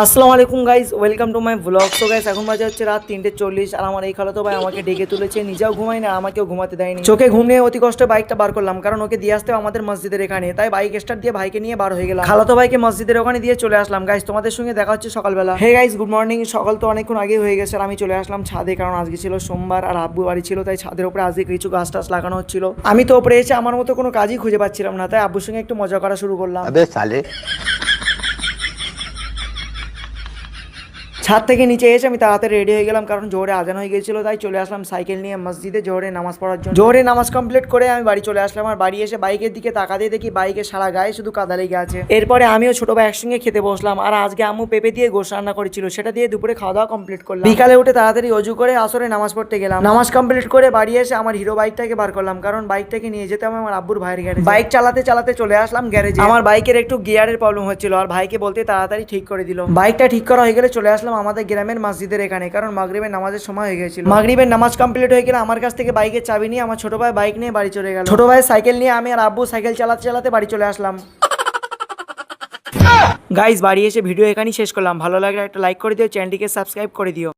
আসসালামু আলাইকুম guys, welcome to my blog. তো গাইজ এখন বাজে হচ্ছে রাত 3:40 আর আমার এই খালাতো ভাই আমাকে ডেকে তুলেছে, নিজেও ঘুমাই না আমাকেও ঘুমাতে দেয়নি। চোখে ঘুম নিয়ে অতি কষ্টে বাইকটা বার করলাম, কারণ ওকে দিয়ে আসতে আমাদের মসজিদের এখানে, তাই বাইক স্টার্ট দিয়ে ভাইকে নিয়ে বার হয়ে গেলাম। খালাতো ভাইকে মসজিদের ওখানে দিয়ে চলে আসলাম। গাইজ তোমাদের সঙ্গে দেখা হচ্ছে সকালবেলা। Hey guys, good morning. সকাল তো অনেকক্ষণ আগে হয়ে গেছে আর আমি চলে আসলাম ছাদে, কারণ আজকে ছিল সোমবার আর আব্বু বাড়ি ছিল, তাই ছাদের উপরে আজকে কিছু গাছ টাছ লাগানো হচ্ছিল। আমি তো উপরে এসে আমার মতো কোনো কাজই খুঁজে পাচ্ছিলাম না, তাই আব্বুর সঙ্গে একটু মজা করা শুরু করলাম। ছাদ থেকে নিচে এসে আমি তাড়াতাড়ি রেডি হয়ে গেলাম, কারণ জোহরে আজান হয়ে গিয়েছিল, তাই চলে আসলাম সাইকেল নিয়ে মসজিদে জোহরে নামাজ পড়ার জন্য। জোহরে নামাজ কমপ্লিট করে আমি বাড়ি চলে আসলাম, আর বাড়ি এসে বাইকের দিকে তাকাতে দেখি বাইকের সারা গায়ে শুধু কাদা লেগে আছে। এরপরে আমিও ছোট ভাই একসঙ্গে খেতে বসলাম, আর আজকে আম্মু পেঁপে দিয়ে গোশ রান্না করেছিল, সেটা দিয়ে দুপুরে খাওয়া দাওয়া কমপ্লিট করলাম। বিকালে উঠে তাড়াতাড়ি অজু করে আসরে নামাজ পড়তে গেলাম। নামাজ কমপ্লিট করে বাড়ি এসে আমার হিরো বাইকটাকে বার করলাম, কারণ বাইকটাকে নিয়ে যেতে হবে আমার আব্বুর ভাইয়ের গ্যারেজে। বাইক চালাতে চালাতে চলে আসলাম গ্যারেজে। আমার বাইকের একটু গিয়ারের প্রবলেম হচ্ছিল, আর ভাইকে বলতে তাড়াতাড়ি ঠিক করে দিল। বাইকটা ঠিক করা হয়ে গেলে চলে আসলাম আমাদের গ্রামের মসজিদের এখানে, কারণ মাগরিবের নামাজের সময় হয়ে গেছিল। মাগরিবের নামাজ কমপ্লিট হয়ে গেলে আমার কাছ থেকে বাইকের চাবি নিয়ে আমার ছোট ভাই বাইক নিয়ে বাড়ি চলে গেল। ছোট ভাই সাইকেল নিয়ে আমি আর আব্বু সাইকেল চালাতে চালাতে বাড়ি চলে আসলাম। গাইজ, বাড়ি এসে ভিডিও এখানেই শেষ করলাম। ভালো লাগলে একটা লাইক করে দিও, চ্যানেলটিকে সাবস্ক্রাইব করে দিও।